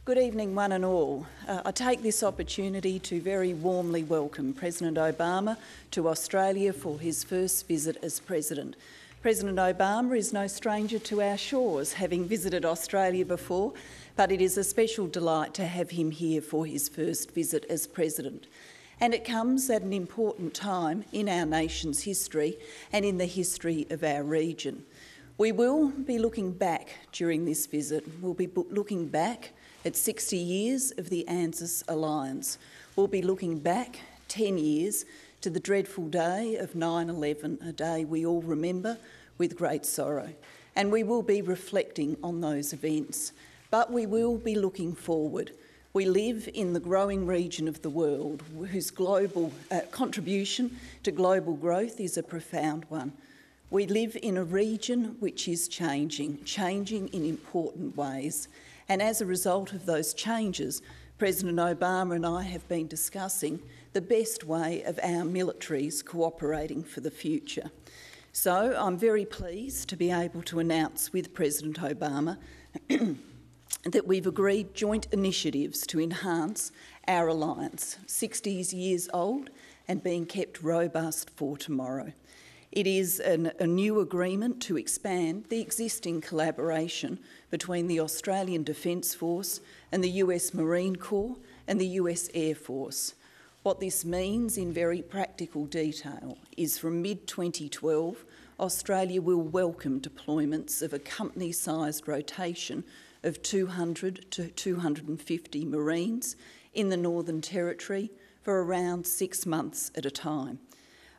Good evening, one and all. I take this opportunity to very warmly welcome President Obama to Australia for his first visit as President. President Obama is no stranger to our shores, having visited Australia before, but it is a special delight to have him here for his first visit as President. And it comes at an important time in our nation's history and in the history of our region. We will be looking back during this visit. We'll be looking back at 60 years of the ANZUS alliance. We'll be looking back 10 years to the dreadful day of 9/11, a day we all remember with great sorrow. And we will be reflecting on those events. But we will be looking forward. We live in the growing region of the world whose global contribution to global growth is a profound one. We live in a region which is changing in important ways. And as a result of those changes, President Obama and I have been discussing the best way of our militaries cooperating for the future. So I'm very pleased to be able to announce with President Obama that we've agreed joint initiatives to enhance our alliance, 60 years old and being kept robust for tomorrow. It is a new agreement to expand the existing collaboration between the Australian Defence Force and the US Marine Corps and the US Air Force. What this means in very practical detail is from mid-2012, Australia will welcome deployments of a company-sized rotation of 200 to 250 Marines in the Northern Territory for around 6 months at a time.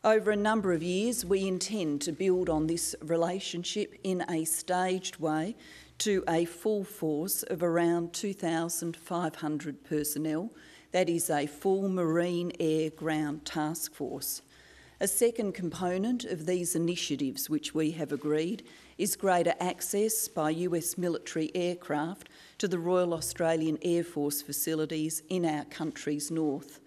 Over a number of years, we intend to build on this relationship in a staged way to a full force of around 2,500 personnel. That is a full Marine Air Ground Task Force. A second component of these initiatives which we have agreed is greater access by US military aircraft to the Royal Australian Air Force facilities in our country's north.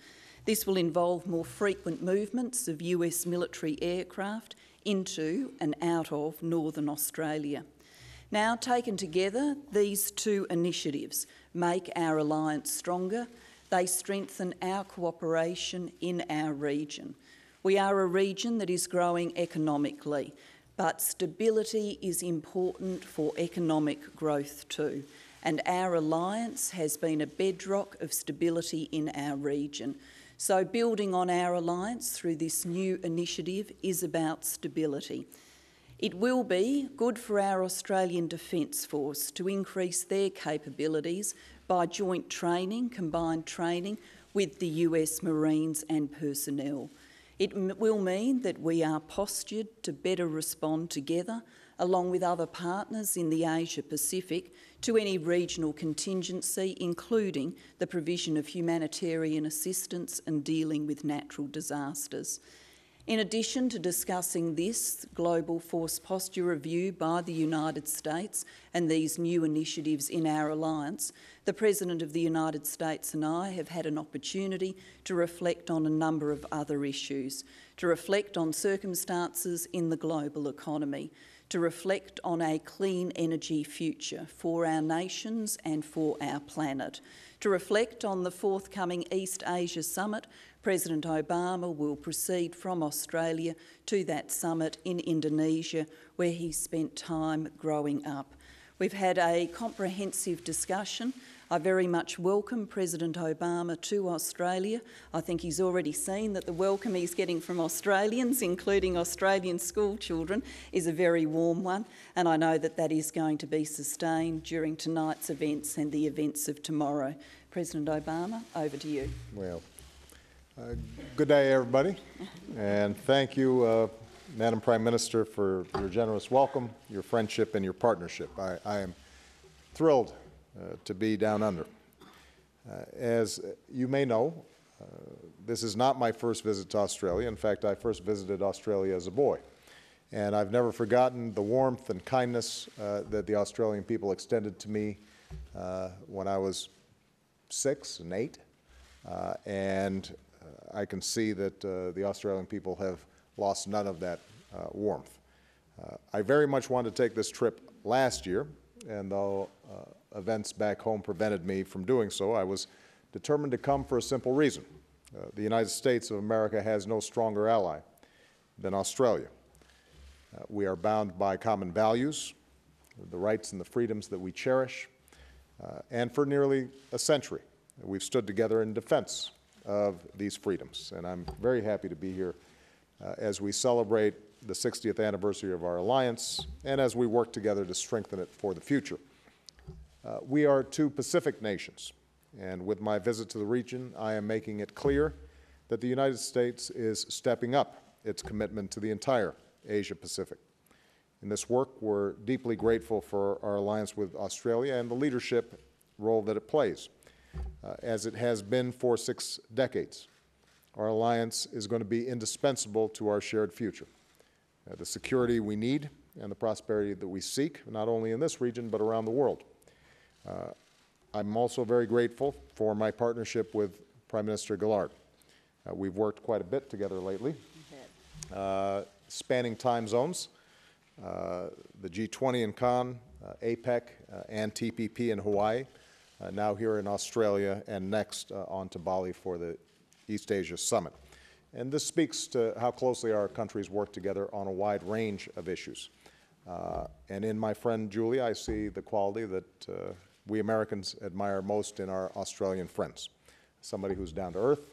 This will involve more frequent movements of US military aircraft into and out of Northern Australia. Now, taken together, these two initiatives make our alliance stronger. They strengthen our cooperation in our region. We are a region that is growing economically, but stability is important for economic growth too. And our alliance has been a bedrock of stability in our region. So building on our alliance through this new initiative is about stability. It will be good for our Australian Defence Force to increase their capabilities by joint training, combined training with the US Marines and personnel. It will mean that we are postured to better respond together, along with other partners in the Asia-Pacific, to any regional contingency, including the provision of humanitarian assistance and dealing with natural disasters. In addition to discussing this global force posture review by the United States and these new initiatives in our alliance, the President of the United States and I have had an opportunity to reflect on a number of other issues, to reflect on circumstances in the global economy, to reflect on a clean energy future for our nations and for our planet. To reflect on the forthcoming East Asia Summit, President Obama will proceed from Australia to that summit in Indonesia, where he spent time growing up. We've had a comprehensive discussion. I very much welcome President Obama to Australia. I think he's already seen that the welcome he's getting from Australians, including Australian school children, is a very warm one, and I know that that is going to be sustained during tonight's events and the events of tomorrow. President Obama, over to you. Well, good day, everybody, and thank you, Madam Prime Minister, for your generous welcome, your friendship, and your partnership. I am thrilled to be down under. As you may know, this is not my first visit to Australia. In fact, I first visited Australia as a boy. And I've never forgotten the warmth and kindness that the Australian people extended to me when I was 6 and 8. I can see that the Australian people have lost none of that warmth. I very much wanted to take this trip last year, and though events back home prevented me from doing so, I was determined to come for a simple reason. The United States of America has no stronger ally than Australia. We are bound by common values, the rights and the freedoms that we cherish, and for nearly a century, we've stood together in defense of these freedoms. And I'm very happy to be here as we celebrate the 60th anniversary of our alliance and as we work together to strengthen it for the future. We are two Pacific nations, and with my visit to the region, I am making it clear that the United States is stepping up its commitment to the entire Asia-Pacific. In this work, we're deeply grateful for our alliance with Australia and the leadership role that it plays. As it has been for 6 decades, our alliance is going to be indispensable to our shared future. The security we need and the prosperity that we seek, not only in this region but around the world. I'm also very grateful for my partnership with Prime Minister Gillard. We've worked quite a bit together lately, spanning time zones, the G20 in Cannes, APEC, and TPP in Hawaii, now here in Australia, and next on to Bali for the East Asia Summit. And this speaks to how closely our countries work together on a wide range of issues. And in my friend Julie, I see the quality that we Americans admire most in our Australian friends. Somebody who's down to earth,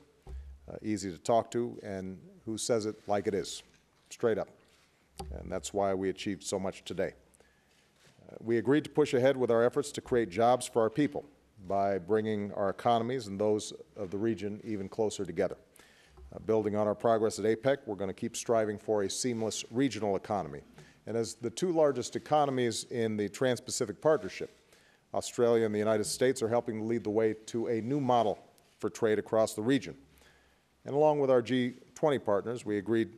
easy to talk to, and who says it like it is, straight up. And that's why we achieved so much today. We agreed to push ahead with our efforts to create jobs for our people by bringing our economies and those of the region even closer together. Building on our progress at APEC, we're going to keep striving for a seamless regional economy. And as the 2 largest economies in the Trans-Pacific Partnership, Australia and the United States are helping to lead the way to a new model for trade across the region. And along with our G20 partners, we agreed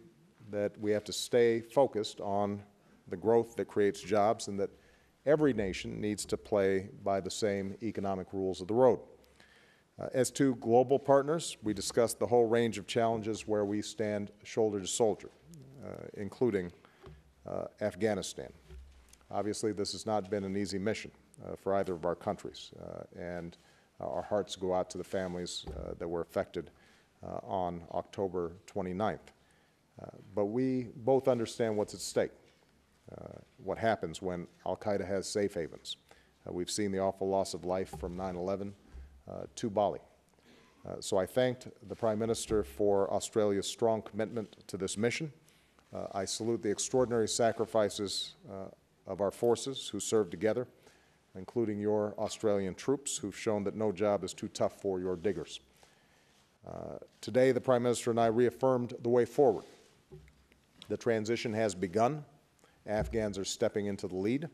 that we have to stay focused on the growth that creates jobs and that every nation needs to play by the same economic rules of the road. As 2 global partners, we discussed the whole range of challenges where we stand shoulder to shoulder, including Afghanistan. Obviously, this has not been an easy mission for either of our countries, and our hearts go out to the families that were affected on October 29th. But we both understand what's at stake, what happens when al-Qaeda has safe havens. We've seen the awful loss of life from 9/11 to Bali. So I thanked the Prime Minister for Australia's strong commitment to this mission. I salute the extraordinary sacrifices of our forces who served together, including your Australian troops who've shown that no job is too tough for your diggers. Today, the Prime Minister and I reaffirmed the way forward. The transition has begun. Afghans are stepping into the lead.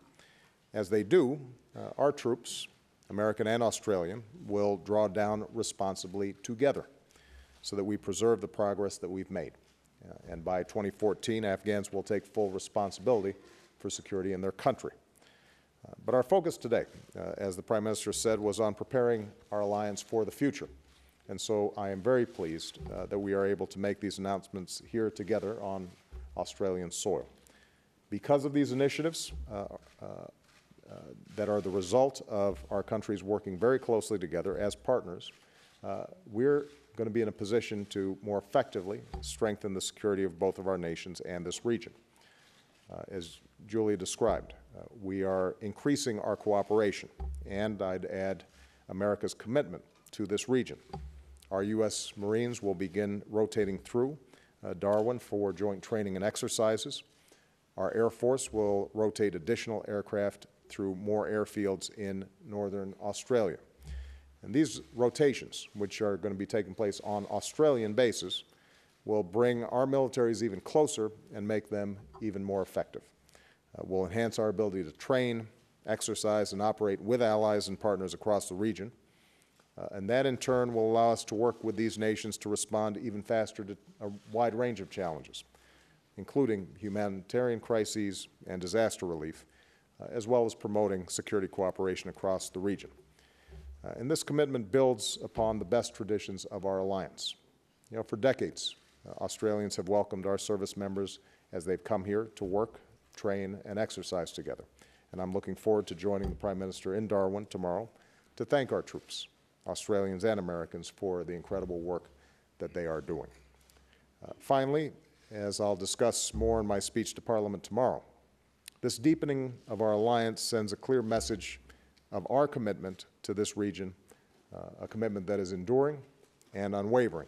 As they do, our troops, American and Australian, will draw down responsibly together so that we preserve the progress that we've made. And by 2014, Afghans will take full responsibility for security in their country. But our focus today, as the Prime Minister said, was on preparing our alliance for the future. And so I am very pleased that we are able to make these announcements here together on Australian soil. Because of these initiatives that are the result of our countries working very closely together as partners, we're going to be in a position to more effectively strengthen the security of both of our nations and this region. As Julia described, we are increasing our cooperation, and I'd add America's commitment to this region. Our U.S. Marines will begin rotating through Darwin for joint training and exercises. Our Air Force will rotate additional aircraft through more airfields in northern Australia. And these rotations, which are going to be taking place on Australian bases, will bring our militaries even closer and make them even more effective. Will enhance our ability to train, exercise, and operate with allies and partners across the region. And that, in turn, will allow us to work with these nations to respond even faster to a wide range of challenges, including humanitarian crises and disaster relief, as well as promoting security cooperation across the region. And this commitment builds upon the best traditions of our alliance. You know, for decades, Australians have welcomed our service members as they've come here to work, train, and exercise together. and I'm looking forward to joining the Prime Minister in Darwin tomorrow to thank our troops, Australians and Americans, for the incredible work that they are doing. Finally, as I'll discuss more in my speech to Parliament tomorrow, this deepening of our alliance sends a clear message of our commitment to this region, a commitment that is enduring and unwavering.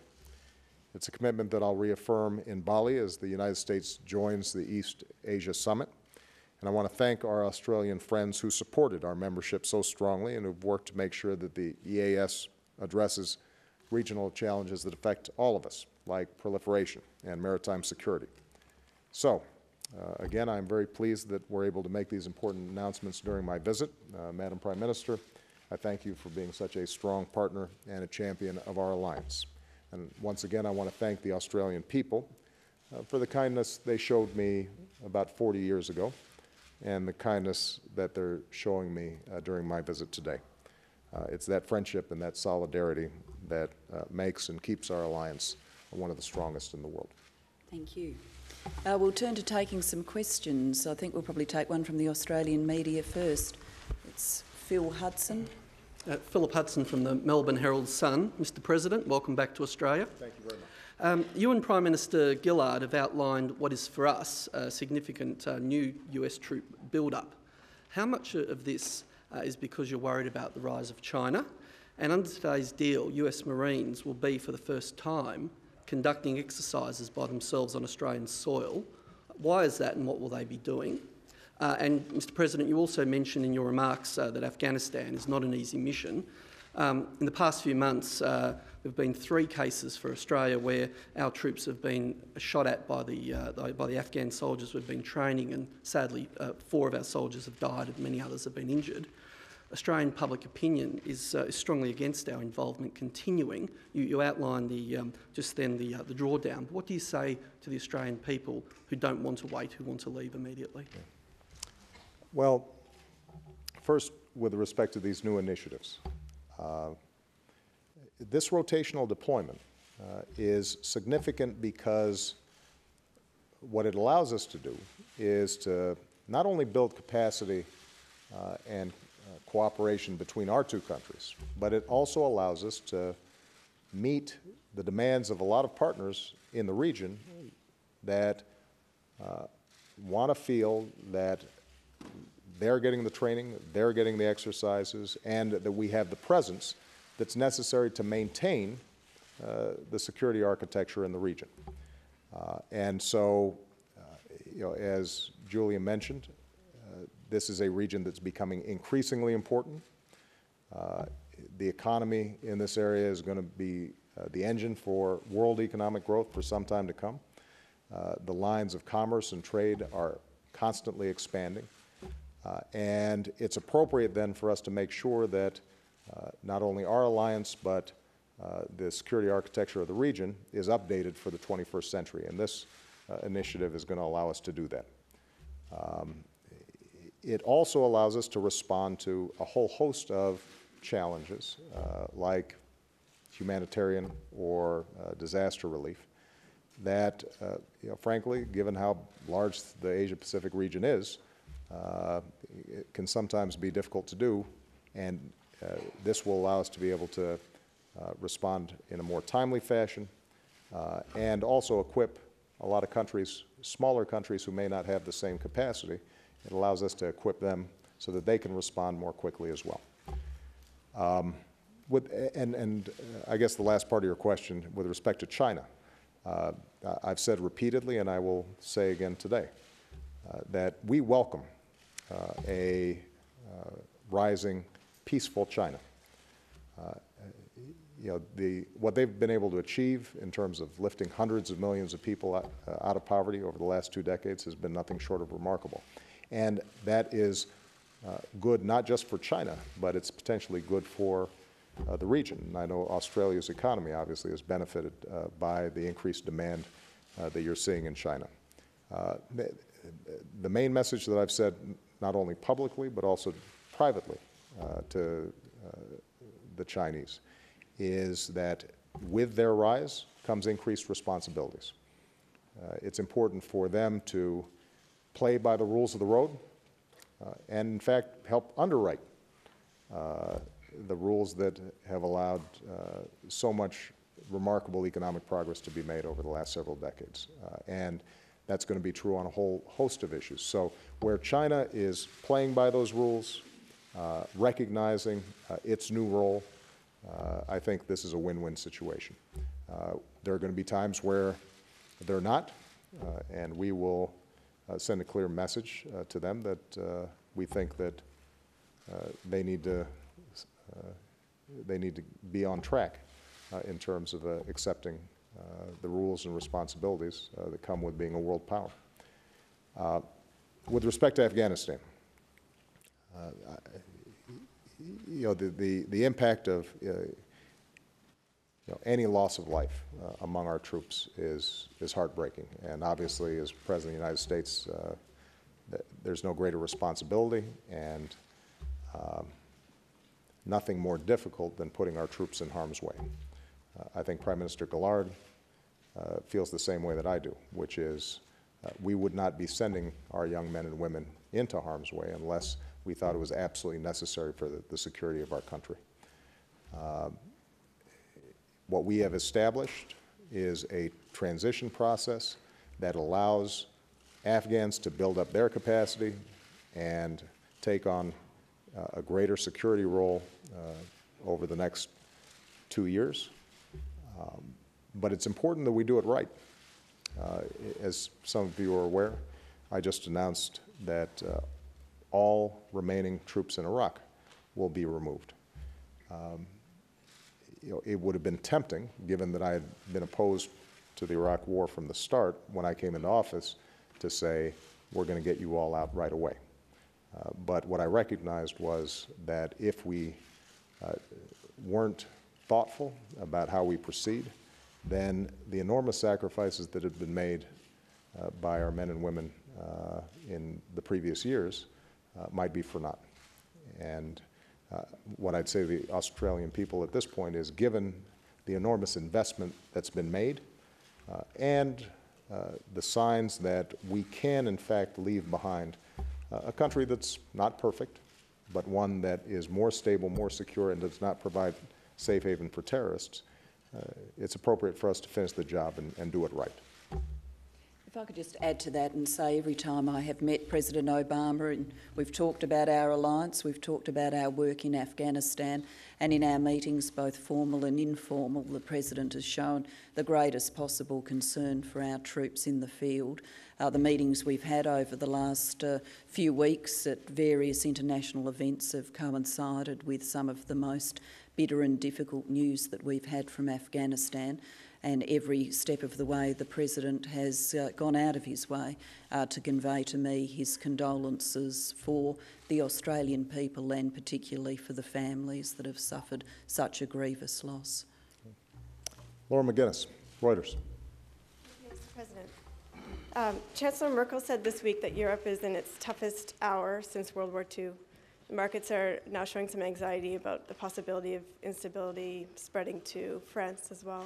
It's a commitment that I'll reaffirm in Bali as the United States joins the East Asia Summit. And I want to thank our Australian friends who supported our membership so strongly and who've worked to make sure that the EAS addresses regional challenges that affect all of us, like proliferation and maritime security. So, again, I'm very pleased that we're able to make these important announcements during my visit. Madam Prime Minister, I thank you for being such a strong partner and a champion of our alliance. And once again, I want to thank the Australian people for the kindness they showed me about 40 years ago and the kindness that they're showing me during my visit today. It's that friendship and that solidarity that makes and keeps our alliance one of the strongest in the world. Thank you. We'll turn to taking some questions. I think we'll probably take one from the Australian media first. It's Phil Hudson. Philip Hudson from the Melbourne Herald-Sun. Mr President, welcome back to Australia. Thank you very much. You and Prime Minister Gillard have outlined what is for us a significant new US troop build-up. How much of this is because you're worried about the rise of China? And under today's deal, US Marines will be, for the first time, conducting exercises by themselves on Australian soil. Why is that and what will they be doing? And Mr President, you also mentioned in your remarks that Afghanistan is not an easy mission. In the past few months, there have been 3 cases for Australia where our troops have been shot at by the Afghan soldiers we've been training, and sadly 4 of our soldiers have died and many others have been injured. Australian public opinion is strongly against our involvement continuing. You outlined just then the drawdown. What do you say to the Australian people who don't want to wait, who want to leave immediately? Yeah. Well, first, with respect to these new initiatives, this rotational deployment is significant because what it allows us to do is to not only build capacity and cooperation between our 2 countries, but it also allows us to meet the demands of a lot of partners in the region that want to feel that they're getting the training, they're getting the exercises, and that we have the presence that's necessary to maintain the security architecture in the region. And so, as Julia mentioned, this is a region that's becoming increasingly important. The economy in this area is going to be the engine for world economic growth for some time to come. The lines of commerce and trade are constantly expanding. And it's appropriate then for us to make sure that not only our alliance, but the security architecture of the region is updated for the 21st century. And this initiative is going to allow us to do that. It also allows us to respond to a whole host of challenges like humanitarian or disaster relief that, frankly, given how large the Asia-Pacific region is, it can sometimes be difficult to do, and this will allow us to be able to respond in a more timely fashion and also equip a lot of countries, smaller countries who may not have the same capacity. It allows us to equip them so that they can respond more quickly as well. I guess the last part of your question with respect to China, I've said repeatedly, and I will say again today, that we welcome a rising, peaceful China. What they've been able to achieve in terms of lifting hundreds of millions of people out of poverty over the last 2 decades has been nothing short of remarkable. And that is good not just for China, but it's potentially good for the region. And I know Australia's economy obviously has benefited by the increased demand that you're seeing in China. The main message that I've said, not only publicly but also privately to the Chinese, is that with their rise comes increased responsibilities. It's important for them to play by the rules of the road, and in fact help underwrite the rules that have allowed so much remarkable economic progress to be made over the last several decades. And that's going to be true on a whole host of issues. So where China is playing by those rules, recognizing its new role, I think this is a win-win situation. There are going to be times where they're not, and we will send a clear message to them that we think that they need to be on track in terms of accepting the rules and responsibilities that come with being a world power. With respect to Afghanistan, the impact of any loss of life among our troops is heartbreaking. And obviously, as President of the United States, there's no greater responsibility and nothing more difficult than putting our troops in harm's way. I think Prime Minister Gillard feels the same way that I do, which is we would not be sending our young men and women into harm's way unless we thought it was absolutely necessary for the security of our country. What we have established is a transition process that allows Afghans to build up their capacity and take on a greater security role over the next 2 years. But it's important that we do it right. As some of you are aware, I just announced that all remaining troops in Iraq will be removed. It would have been tempting, given that I had been opposed to the Iraq War from the start when I came into office, to say, we're going to get you all out right away. But what I recognized was that if we weren't thoughtful about how we proceed, then the enormous sacrifices that have been made by our men and women in the previous years might be for naught. And what I'd say to the Australian people at this point is, given the enormous investment that's been made and the signs that we can, in fact, leave behind a country that's not perfect, but one that is more stable, more secure, and does not provide safe haven for terrorists, it's appropriate for us to finish the job and do it right. If I could just add to that and say, every time I have met President Obama and we've talked about our alliance, we've talked about our work in Afghanistan, and in our meetings, both formal and informal, the President has shown the greatest possible concern for our troops in the field. The meetings we've had over the last few weeks at various international events have coincided with some of the most bitter and difficult news that we've had from Afghanistan. And every step of the way, the President has gone out of his way to convey to me his condolences for the Australian people and particularly for the families that have suffered such a grievous loss. Laura McGuinness, Reuters. Mr. President, Chancellor Merkel said this week that Europe is in its toughest hour since World War II. The markets are now showing some anxiety about the possibility of instability spreading to France as well.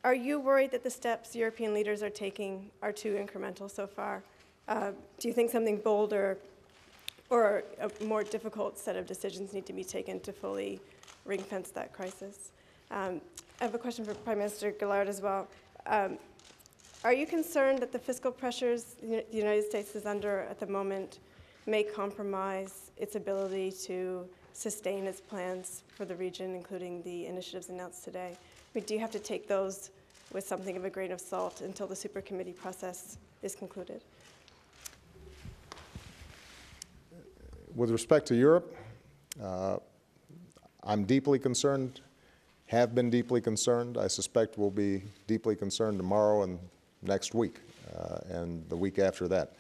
Are you worried that the steps European leaders are taking are too incremental so far? Do you think something bolder or a more difficult set of decisions need to be taken to fully ring-fence that crisis? I have a question for Prime Minister Gillard as well. Are you concerned that the fiscal pressures the United States is under at the moment may compromise its ability to sustain its plans for the region, including the initiatives announced today? I mean, do you have to take those with something of a grain of salt until the super committee process is concluded? With respect to Europe, I'm deeply concerned, have been deeply concerned. I suspect we'll be deeply concerned tomorrow and next week and the week after that.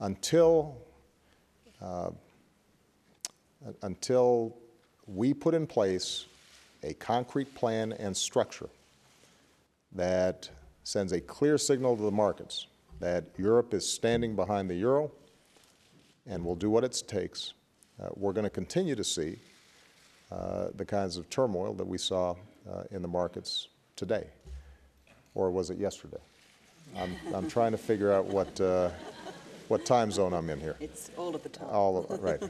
Until we put in place a concrete plan and structure that sends a clear signal to the markets that Europe is standing behind the euro and will do what it takes, we're going to continue to see the kinds of turmoil that we saw in the markets today. Or was it yesterday? I'm trying to figure out what time zone I'm in here. It's all of the time. All of, right.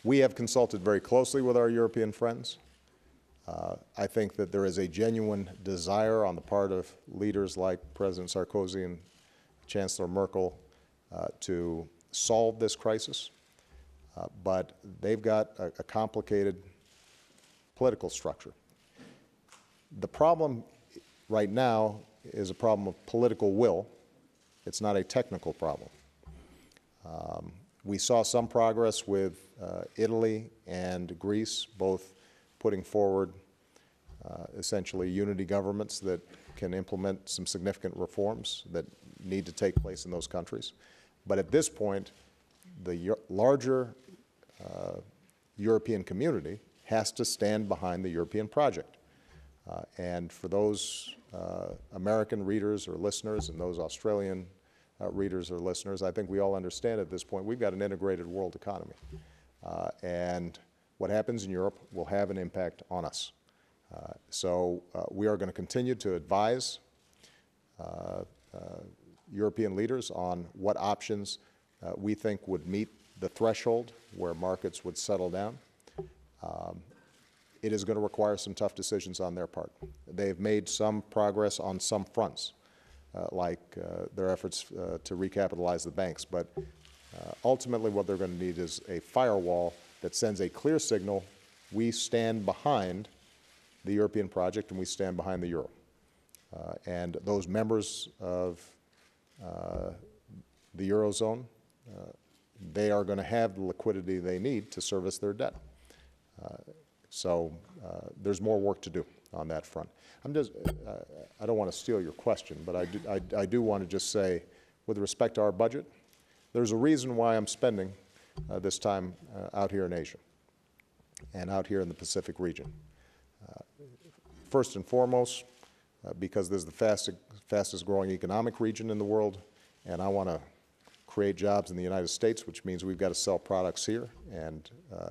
We have consulted very closely with our European friends. I think that there is a genuine desire on the part of leaders like President Sarkozy and Chancellor Merkel to solve this crisis, but they've got a complicated political structure. The problem right now is a problem of political will. It's not a technical problem. We saw some progress with Italy and Greece, both putting forward essentially unity governments that can implement some significant reforms that need to take place in those countries. But at this point, the larger European community has to stand behind the European project. And for those American readers or listeners and those Australian readers or listeners, I think we all understand at this point we've got an integrated world economy. And what happens in Europe will have an impact on us. So we are going to continue to advise European leaders on what options we think would meet the threshold where markets would settle down. It is going to require some tough decisions on their part. They've made some progress on some fronts, like their efforts to recapitalize the banks. But ultimately what they're going to need is a firewall that sends a clear signal: we stand behind the European project and we stand behind the euro. And those members of the Eurozone, they are going to have the liquidity they need to service their debt. So there's more work to do on that front. I don't want to steal your question, but I do want to just say, with respect to our budget, there's a reason why I'm spending this time out here in Asia and out here in the Pacific region. First and foremost, because this is the fastest growing economic region in the world, and I want to create jobs in the United States, which means we've got to sell products here and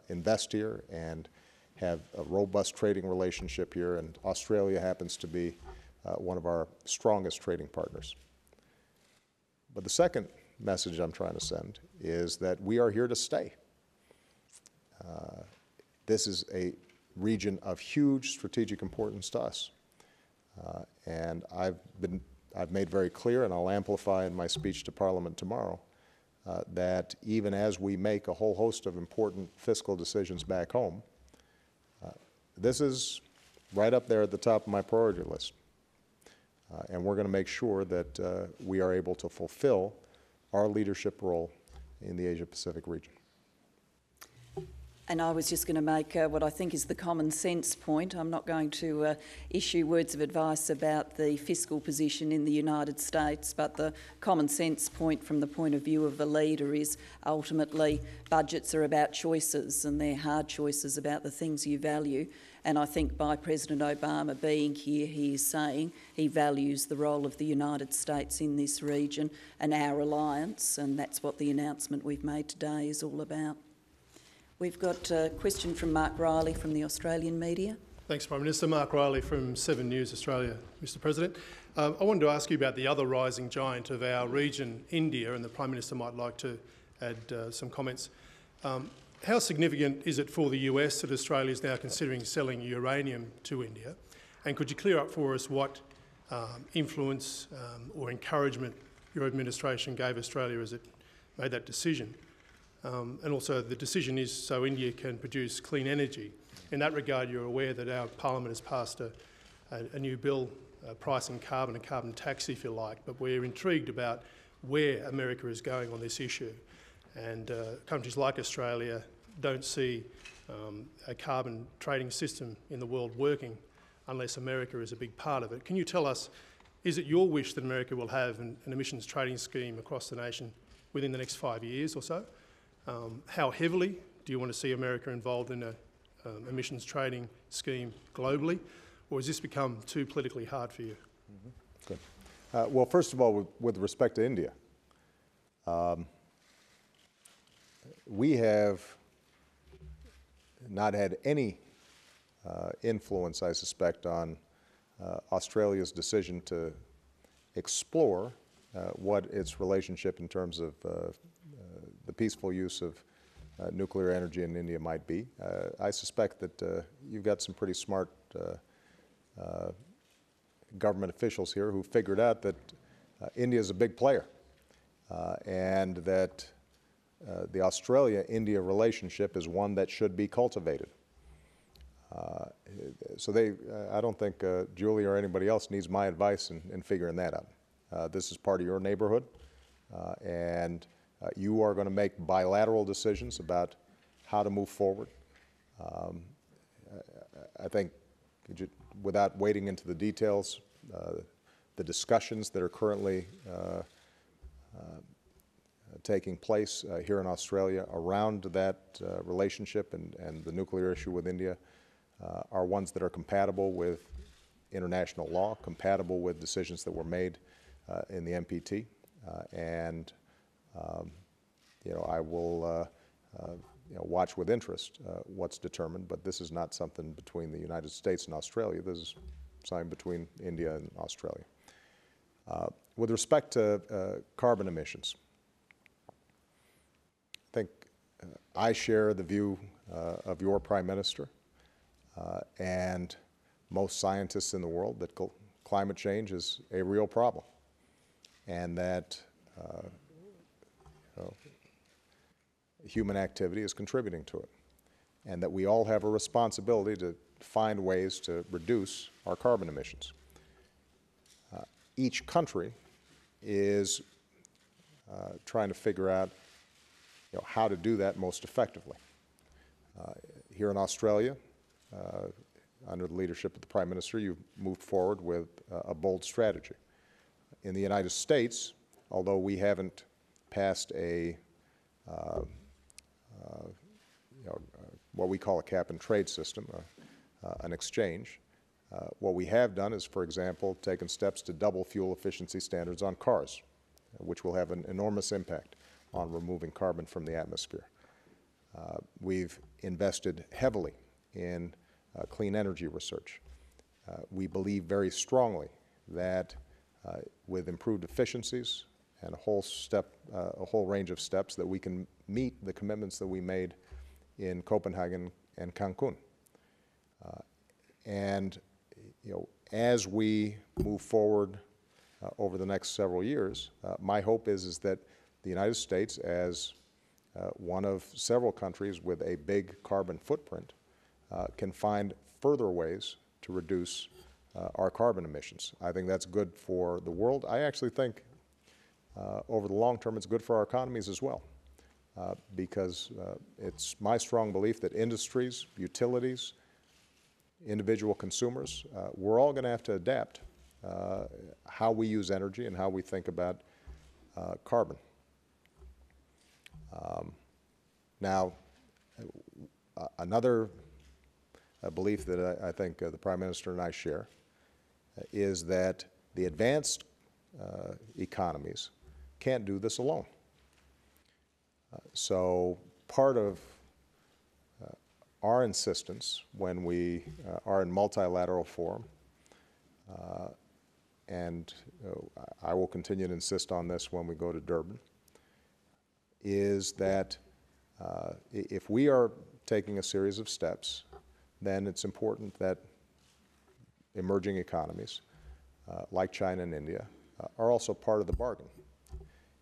invest here and have a robust trading relationship here, and Australia happens to be one of our strongest trading partners. But the second message I'm trying to send is that we are here to stay. This is a region of huge strategic importance to us. And I've made very clear, and I'll amplify in my speech to Parliament tomorrow, that even as we make a whole host of important fiscal decisions back home, this is right up there at the top of my priority list. And we're going to make sure that we are able to fulfill our leadership role in the Asia-Pacific region. And I was just going to make what I think is the common sense point. I'm not going to issue words of advice about the fiscal position in the United States, but the common sense point from the point of view of a leader is ultimately budgets are about choices, and they're hard choices about the things you value. And I think by President Obama being here, he is saying he values the role of the United States in this region and our alliance, and that's what the announcement we've made today is all about. We've got a question from Mark Riley from the Australian media. Thanks, Prime Minister. Mark Riley from 7 News Australia, Mr President. I wanted to ask you about the other rising giant of our region, India, and the Prime Minister might like to add some comments. How significant is it for the US that Australia is now considering selling uranium to India? And could you clear up for us what influence or encouragement your administration gave Australia as it made that decision? And also the decision is so India can produce clean energy. In that regard, you're aware that our Parliament has passed a new bill pricing carbon, a carbon tax if you like, but we're intrigued about where America is going on this issue. And countries like Australia don't see a carbon trading system in the world working unless America is a big part of it. Can you tell us, is it your wish that America will have an emissions trading scheme across the nation within the next 5 years or so? How heavily do you want to see America involved in an emissions trading scheme globally, or has this become too politically hard for you? Good. Well, first of all, with respect to India, we have not had any influence, I suspect, on Australia's decision to explore what its relationship in terms of the peaceful use of nuclear energy in India might be. I suspect that you've got some pretty smart government officials here who figured out that India is a big player and that the Australia-India relationship is one that should be cultivated. So I don't think Julie or anybody else needs my advice in figuring that out. This is part of your neighborhood, and you are going to make bilateral decisions about how to move forward. I think, without wading into the details, the discussions that are currently taking place here in Australia around that relationship and the nuclear issue with India are ones that are compatible with international law, compatible with decisions that were made in the NPT, and I will watch with interest what's determined, but this is not something between the United States and Australia. This is something between India and Australia. With respect to carbon emissions, I think I share the view of your Prime Minister and most scientists in the world that climate change is a real problem, and that human activity is contributing to it, and that we all have a responsibility to find ways to reduce our carbon emissions. Each country is trying to figure out how to do that most effectively. Here in Australia, under the leadership of the Prime Minister, you've moved forward with a bold strategy. In the United States, although we haven't passed what we call a cap-and-trade system, an exchange, what we have done is, for example, taken steps to double fuel efficiency standards on cars, which will have an enormous impact on removing carbon from the atmosphere. We've invested heavily in clean energy research. We believe very strongly that with improved efficiencies and a whole range of steps, that we can meet the commitments that we made in Copenhagen and Cancun. As we move forward over the next several years, my hope is that the United States, as one of several countries with a big carbon footprint, can find further ways to reduce our carbon emissions. I think that's good for the world. I actually think over the long term it's good for our economies as well, because it's my strong belief that industries, utilities, individual consumers, we're all going to have to adapt how we use energy and how we think about carbon. Now, another belief that I think the Prime Minister and I share is that the advanced economies can't do this alone. So part of our insistence when we are in multilateral forum, and I will continue to insist on this when we go to Durban, is that if we are taking a series of steps, then it's important that emerging economies like China and India are also part of the bargain.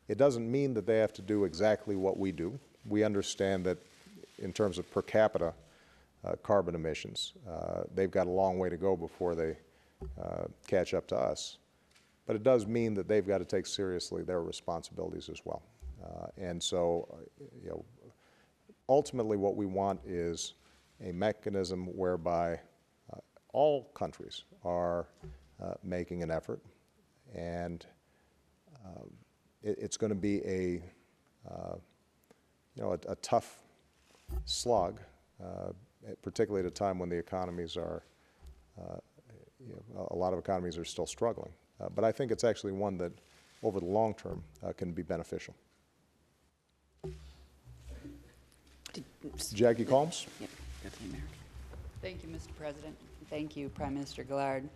It doesn't mean that they have to do exactly what we do. We understand that in terms of per capita carbon emissions, they've got a long way to go before they catch up to us. But it does mean that they've got to take seriously their responsibilities as well. And so, ultimately what we want is a mechanism whereby all countries are making an effort, and it's going to be a tough slog, particularly at a time when the economies are, a lot of economies are still struggling. But I think it's actually one that, over the long term, can be beneficial. Jackie Colmes? Yep. Thank you, Mr. President. Thank you, Prime Minister Gillard.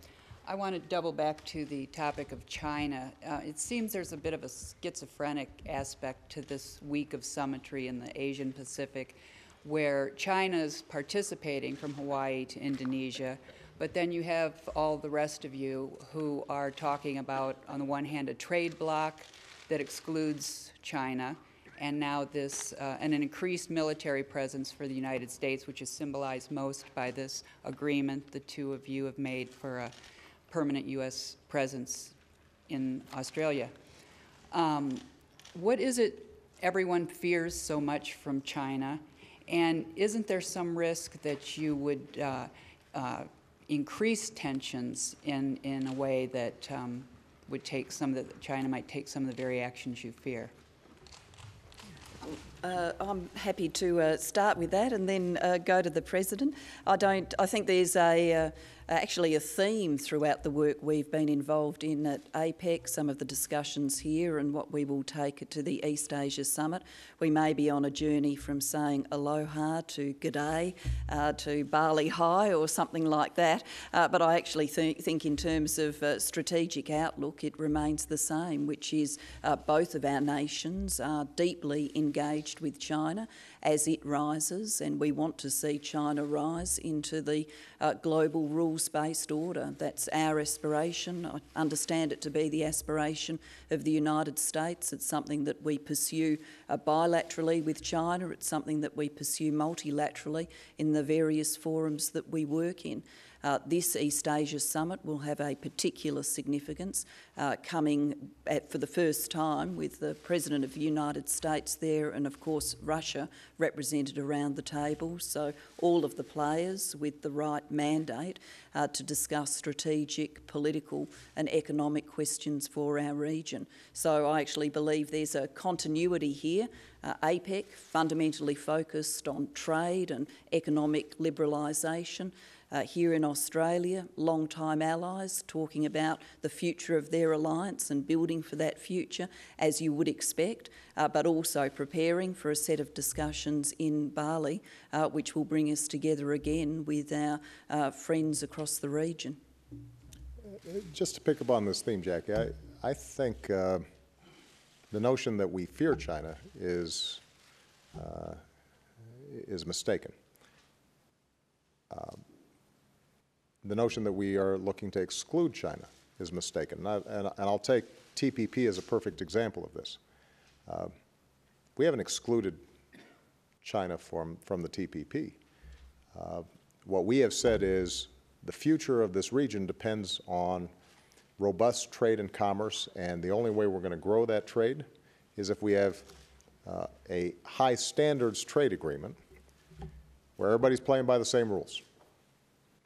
I want to double back to the topic of China. It seems there's a bit of a schizophrenic aspect to this week of summitry in the Asian Pacific, where China's participating from Hawaii to Indonesia, but then you have all the rest of you who are talking about, on the one hand, a trade bloc that excludes China, and now this, and an increased military presence for the United States, which is symbolized most by this agreement the two of you have made for a permanent U.S. presence in Australia. What is it everyone fears so much from China? And isn't there some risk that you would increase tensions in a way that would take some of the, China might take some of the very actions you fear? I'm happy to start with that and then go to the President. I think there's actually a theme throughout the work we've been involved in at APEC, some of the discussions here and what we will take it to the East Asia Summit. We may be on a journey from saying aloha to g'day to Bali Hi or something like that, but I actually think in terms of strategic outlook it remains the same, which is both of our nations are deeply engaged with China as it rises, and we want to see China rise into the global rules-based order. That's our aspiration. I understand it to be the aspiration of the United States. It's something that we pursue bilaterally with China. It's something that we pursue multilaterally in the various forums that we work in. This East Asia Summit will have a particular significance coming for the first time with the President of the United States there and of course Russia represented around the table. So all of the players with the right mandate to discuss strategic, political and economic questions for our region. So I actually believe there's a continuity here. APEC fundamentally focused on trade and economic liberalisation. Here in Australia, long-time allies talking about the future of their alliance and building for that future, as you would expect, but also preparing for a set of discussions in Bali, which will bring us together again with our friends across the region. Just to pick up on this theme, Jackie, I think the notion that we fear China is mistaken. The notion that we are looking to exclude China is mistaken. And I'll take TPP as a perfect example of this. We haven't excluded China from the TPP. What we have said is the future of this region depends on robust trade and commerce, and the only way we're going to grow that trade is if we have a high standards trade agreement where everybody's playing by the same rules,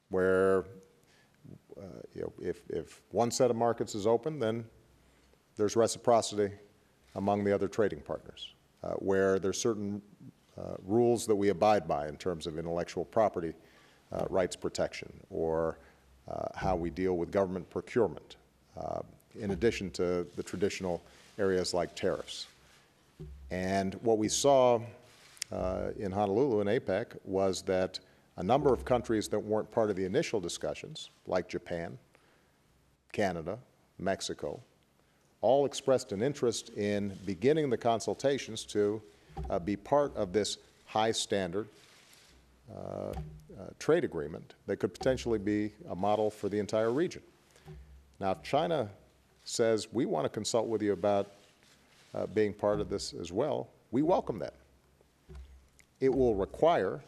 where if one set of markets is open, then there's reciprocity among the other trading partners, where there's certain rules that we abide by in terms of intellectual property rights protection, or how we deal with government procurement, in addition to the traditional areas like tariffs. And what we saw in Honolulu and APEC was that a number of countries that weren't part of the initial discussions, like Japan, Canada, Mexico, all expressed an interest in beginning the consultations to be part of this high standard trade agreement that could potentially be a model for the entire region. Now, if China says, we want to consult with you about being part of this as well, we welcome that. It will require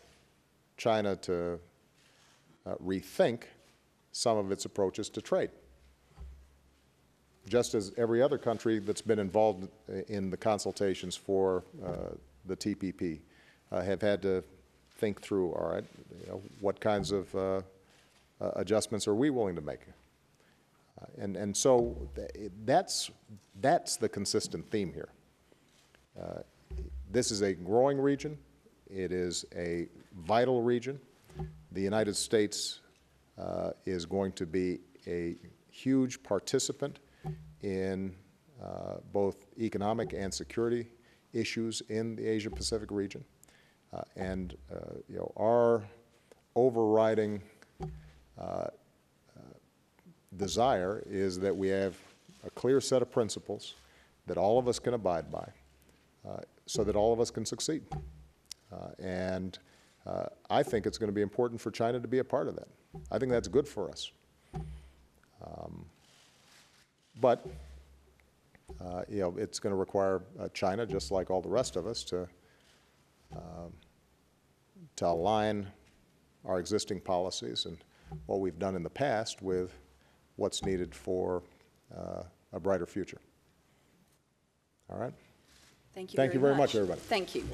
China to rethink some of its approaches to trade, just as every other country that's been involved in the consultations for the TPP have had to think through, all right, what kinds of adjustments are we willing to make? And so that's the consistent theme here. This is a growing region. It is a vital region. The United States is going to be a huge participant in both economic and security issues in the Asia-Pacific region. And our overriding desire is that we have a clear set of principles that all of us can abide by, so that all of us can succeed. I think it's going to be important for China to be a part of that. I think that's good for us. But you know, it's going to require China, just like all the rest of us, to align our existing policies and what we've done in the past with what's needed for a brighter future. All right? Thank you very much, much, everybody. Thank you.